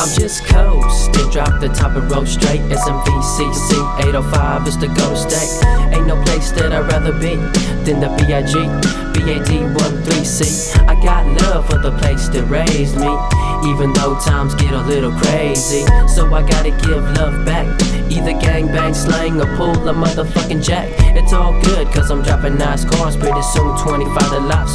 I'm just coasting, drop the top and roll straight. SMVCC 805 is the go state. Ain't no place that I'd rather be than the BIG, BAD13C. I got love for the place that raised me, even though times get a little crazy. So I gotta give love back, either gangbang, slang, or pull a motherfucking jack. It's all good, cause I'm dropping nice cars pretty soon, 25 to life.